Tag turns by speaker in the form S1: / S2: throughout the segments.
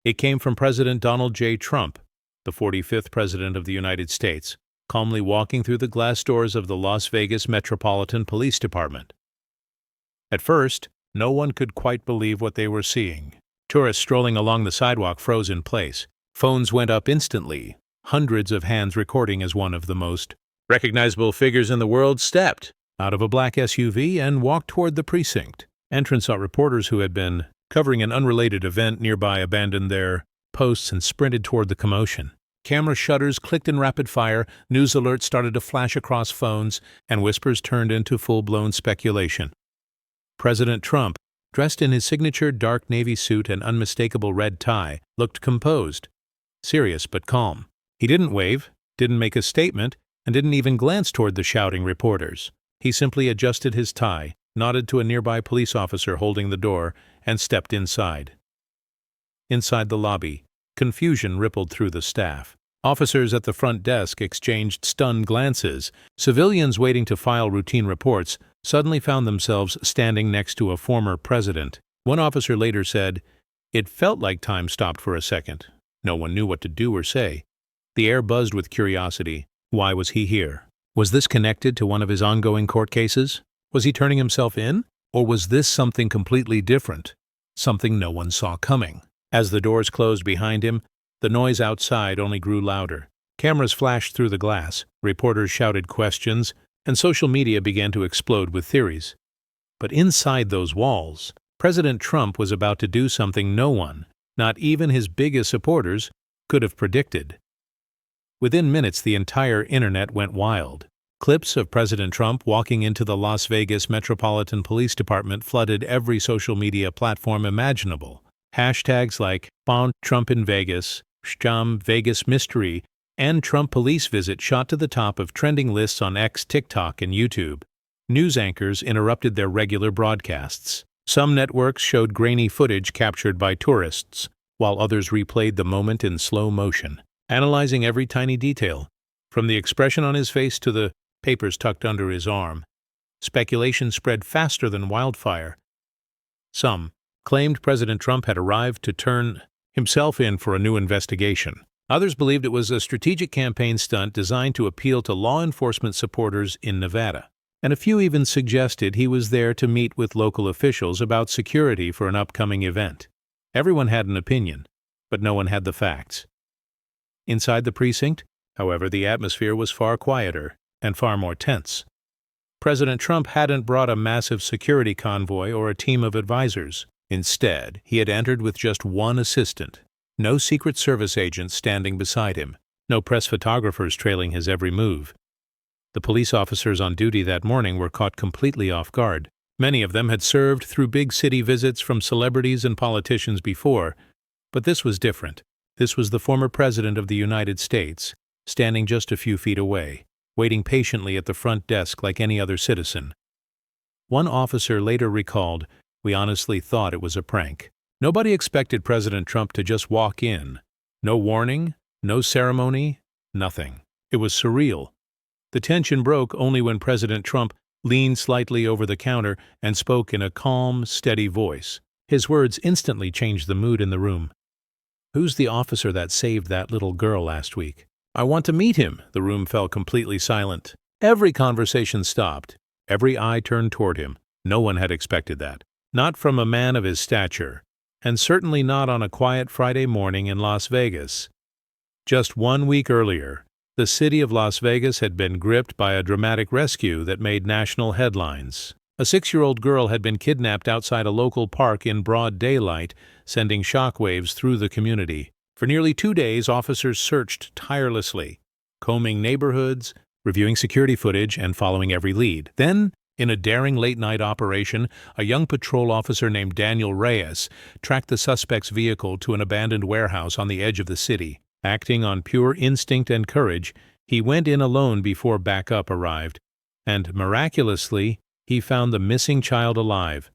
S1: It came from President Donald J. Trump, the 45th President of the United States, calmly walking through the glass doors of the Las Vegas Metropolitan Police Department. At first, no one could quite believe what they were seeing. Tourists strolling along the sidewalk froze in place. Phones went up instantly, hundreds of hands recording as one of the most recognizable figures in the world stepped out of a black SUV and walked toward the precinct. Entrance saw reporters who had been covering an unrelated event nearby abandoned their posts and sprinted toward the commotion. Camera shutters clicked in rapid fire, news alerts started to flash across phones, and whispers turned into full-blown speculation. President Trump, dressed in his signature dark navy suit and unmistakable red tie, looked composed, serious but calm. He didn't wave, didn't make a statement, and didn't even glance toward the shouting reporters. He simply adjusted his tie, nodded to a nearby police officer holding the door, and stepped inside. Inside the lobby, confusion rippled through the staff. Officers at the front desk exchanged stunned glances. Civilians waiting to file routine reports suddenly found themselves standing next to a former president. One officer later said, "It felt like time stopped for a second. No one knew what to do or say." The air buzzed with curiosity. Why was he here? Was this connected to one of his ongoing court cases? Was he turning himself in? Or was this something completely different? Something no one saw coming. As the doors closed behind him, the noise outside only grew louder. Cameras flashed through the glass, reporters shouted questions, and social media began to explode with theories. But inside those walls, President Trump was about to do something no one, not even his biggest supporters, could have predicted. Within minutes, the entire internet went wild. Clips of President Trump walking into the Las Vegas Metropolitan Police Department flooded every social media platform imaginable. Hashtags like "Found Trump in Vegas," "Sham Vegas Mystery," and "Trump Police Visit" shot to the top of trending lists on X, TikTok, and YouTube. News anchors interrupted their regular broadcasts. Some networks showed grainy footage captured by tourists, while others replayed the moment in slow motion, analyzing every tiny detail, from the expression on his face to the papers tucked under his arm. Speculation spread faster than wildfire. Some claimed President Trump had arrived to turn himself in for a new investigation. Others believed it was a strategic campaign stunt designed to appeal to law enforcement supporters in Nevada. And a few even suggested he was there to meet with local officials about security for an upcoming event. Everyone had an opinion, but no one had the facts. Inside the precinct, however, the atmosphere was far quieter and far more tense. President Trump hadn't brought a massive security convoy or a team of advisors. Instead, he had entered with just one assistant. No Secret Service agents standing beside him. No press photographers trailing his every move. The police officers on duty that morning were caught completely off guard. Many of them had served through big city visits from celebrities and politicians before, but this was different. This was the former President of the United States, standing just a few feet away, waiting patiently at the front desk like any other citizen. One officer later recalled, "We honestly thought it was a prank." Nobody expected President Trump to just walk in. No warning, no ceremony, nothing. It was surreal. The tension broke only when President Trump leaned slightly over the counter and spoke in a calm, steady voice. His words instantly changed the mood in the room. "Who's the officer that saved that little girl last week? I want to meet him." The room fell completely silent. Every conversation stopped. Every eye turned toward him. No one had expected that. Not from a man of his stature, and certainly not on a quiet Friday morning in Las Vegas. Just 1 week earlier, the city of Las Vegas had been gripped by a dramatic rescue that made national headlines. A 6-year-old girl had been kidnapped outside a local park in broad daylight, sending shockwaves through the community. For nearly 2 days, officers searched tirelessly, combing neighborhoods, reviewing security footage, and following every lead. Then, in a daring late-night operation, a young patrol officer named Daniel Reyes tracked the suspect's vehicle to an abandoned warehouse on the edge of the city. Acting on pure instinct and courage, he went in alone before backup arrived, and miraculously, he found the missing child alive.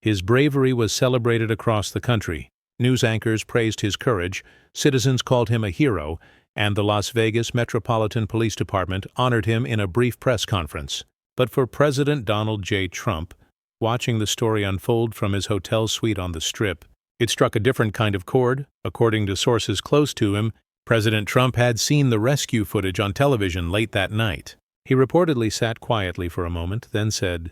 S1: His bravery was celebrated across the country. News anchors praised his courage, citizens called him a hero, and the Las Vegas Metropolitan Police Department honored him in a brief press conference. But for President Donald J. Trump, watching the story unfold from his hotel suite on the Strip, It struck a different kind of chord. According to sources close to him, President Trump had seen the rescue footage on television late that night. He reportedly sat quietly for a moment, then said,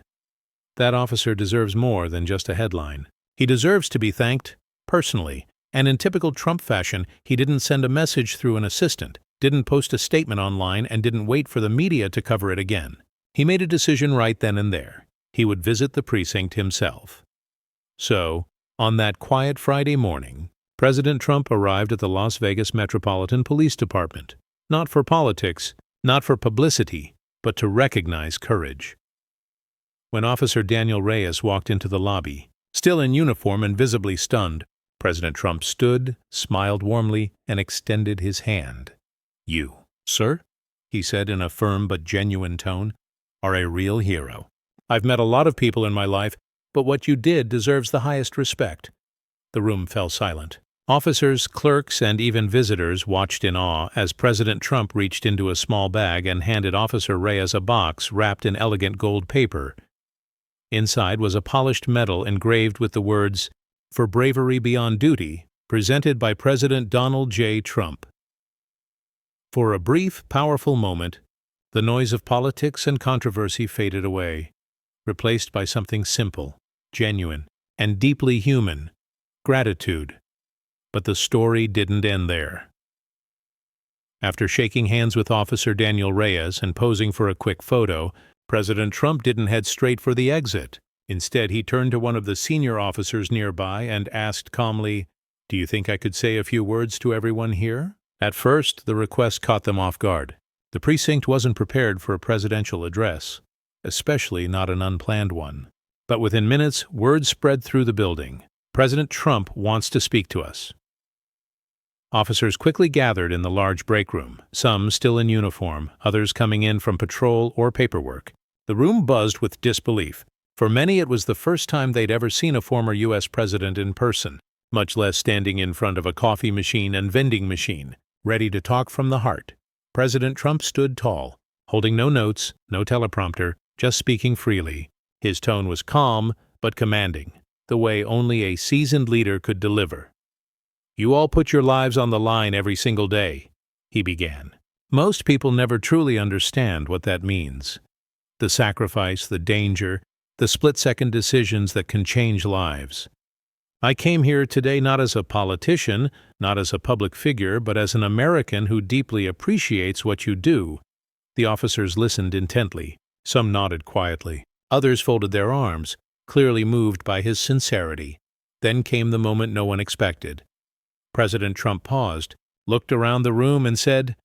S1: "That officer deserves more than just a headline. He deserves to be thanked personally." And in typical Trump fashion, he didn't send a message through an assistant, didn't post a statement online, and didn't wait for the media to cover it again. He made a decision right then and there. He would visit the precinct himself. So, on that quiet Friday morning, President Trump arrived at the Las Vegas Metropolitan Police Department, not for politics, not for publicity, but to recognize courage. When Officer Daniel Reyes walked into the lobby, still in uniform and visibly stunned, President Trump stood, smiled warmly, and extended his hand. "You, sir," he said in a firm but genuine tone, "are a real hero. I've met a lot of people in my life, but what you did deserves the highest respect." The room fell silent. Officers, clerks, and even visitors watched in awe as President Trump reached into a small bag and handed Officer Reyes a box wrapped in elegant gold paper. Inside was a polished medal engraved with the words, "For bravery beyond duty, presented by President Donald J. Trump." For a brief, powerful moment, the noise of politics and controversy faded away, replaced by something simple, genuine, and deeply human: gratitude. But the story didn't end there. After shaking hands with Officer Daniel Reyes and posing for a quick photo, President Trump didn't head straight for the exit. Instead, he turned to one of the senior officers nearby and asked calmly, "Do you think I could say a few words to everyone here?" At first, the request caught them off guard. The precinct wasn't prepared for a presidential address, especially not an unplanned one. But within minutes, word spread through the building. "President Trump wants to speak to us." Officers quickly gathered in the large break room, some still in uniform, others coming in from patrol or paperwork. The room buzzed with disbelief. For many, it was the first time they'd ever seen a former U.S. president in person, much less standing in front of a coffee machine and vending machine, ready to talk from the heart. President Trump stood tall, holding no notes, no teleprompter, just speaking freely. His tone was calm but commanding, the way only a seasoned leader could deliver. "You all put your lives on the line every single day," he began. Most people never truly understand what that means. The sacrifice, the danger, the split-second decisions that can change lives. "I came here today not as a politician, not as a public figure, but as an American who deeply appreciates what you do." The officers listened intently. Some nodded quietly. Others folded their arms, clearly moved by his sincerity. Then came the moment no one expected. President Trump paused, looked around the room, and said,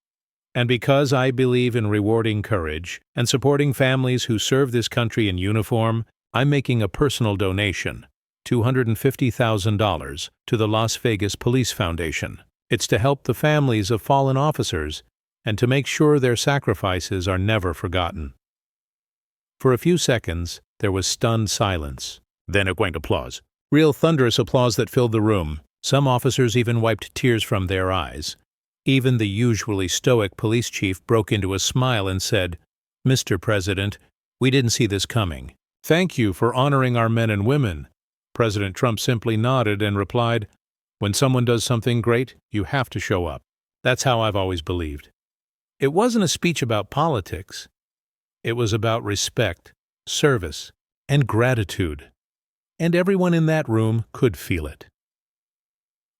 S1: "And because I believe in rewarding courage and supporting families who serve this country in uniform, I'm making a personal donation, $250,000, to the Las Vegas Police Foundation. It's to help the families of fallen officers and to make sure their sacrifices are never forgotten." For a few seconds, there was stunned silence. Then a quaint applause. Real thunderous applause that filled the room. Some officers even wiped tears from their eyes. Even the usually stoic police chief broke into a smile and said, "Mr. President, we didn't see this coming. Thank you for honoring our men and women." President Trump simply nodded and replied, "When someone does something great, you have to show up. That's how I've always believed." It wasn't a speech about politics. It was about respect, service, and gratitude. And everyone in that room could feel it.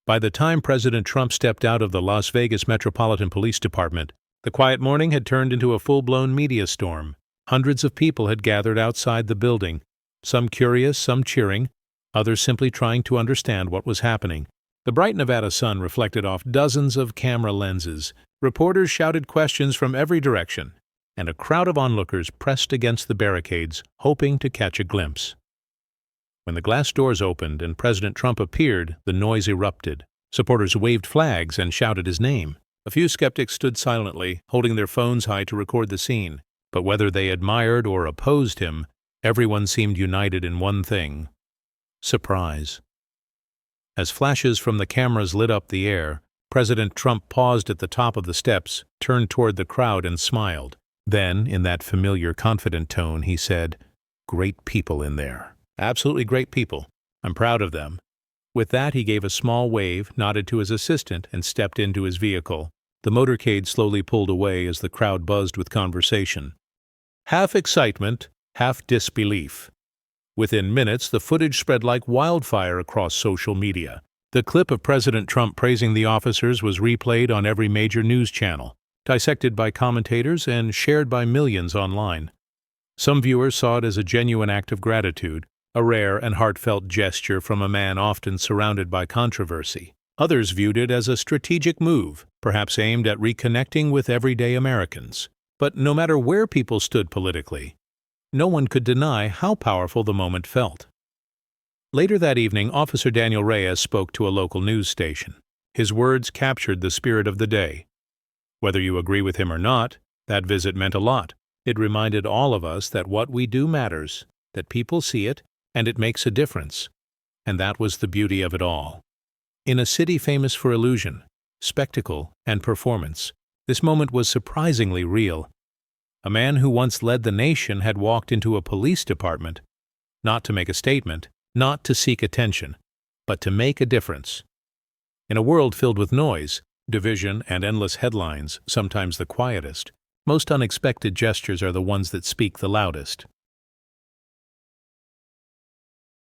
S1: By the time President Trump stepped out of the Las Vegas Metropolitan Police Department, the quiet morning had turned into a full-blown media storm. Hundreds of people had gathered outside the building, some curious, some cheering, others simply trying to understand what was happening. The bright Nevada sun reflected off dozens of camera lenses. Reporters shouted questions from every direction, and a crowd of onlookers pressed against the barricades, hoping to catch a glimpse. When the glass doors opened and President Trump appeared, the noise erupted. Supporters waved flags and shouted his name. A few skeptics stood silently, holding their phones high to record the scene. But whether they admired or opposed him, everyone seemed united in one thing: surprise. As flashes from the cameras lit up the air, President Trump paused at the top of the steps, turned toward the crowd, and smiled. Then, in that familiar, confident tone, he said, "Great people in there. Absolutely great people. I'm proud of them. With that, he gave a small wave, nodded to his assistant, and stepped into his vehicle. The motorcade slowly pulled away as the crowd buzzed with conversation. Half excitement, half disbelief. Within minutes, the footage spread like wildfire across social media. The clip of President Trump praising the officers was replayed on every major news channel, dissected by commentators, and shared by millions online. Some viewers saw it as a genuine act of gratitude, a rare and heartfelt gesture from a man often surrounded by controversy. Others viewed it as a strategic move, perhaps aimed at reconnecting with everyday Americans. But no matter where people stood politically, no one could deny how powerful the moment felt. Later that evening, Officer Daniel Reyes spoke to a local news station. His words captured the spirit of the day. Whether you agree with him or not, that visit meant a lot. It reminded all of us that what we do matters, that people see it, and it makes a difference. And that was the beauty of it all. In a city famous for illusion, spectacle, and performance, this moment was surprisingly real. A man who once led the nation had walked into a police department, not to make a statement, not to seek attention, but to make a difference. In a world filled with noise, division, and endless headlines, sometimes the quietest, most unexpected gestures are the ones that speak the loudest.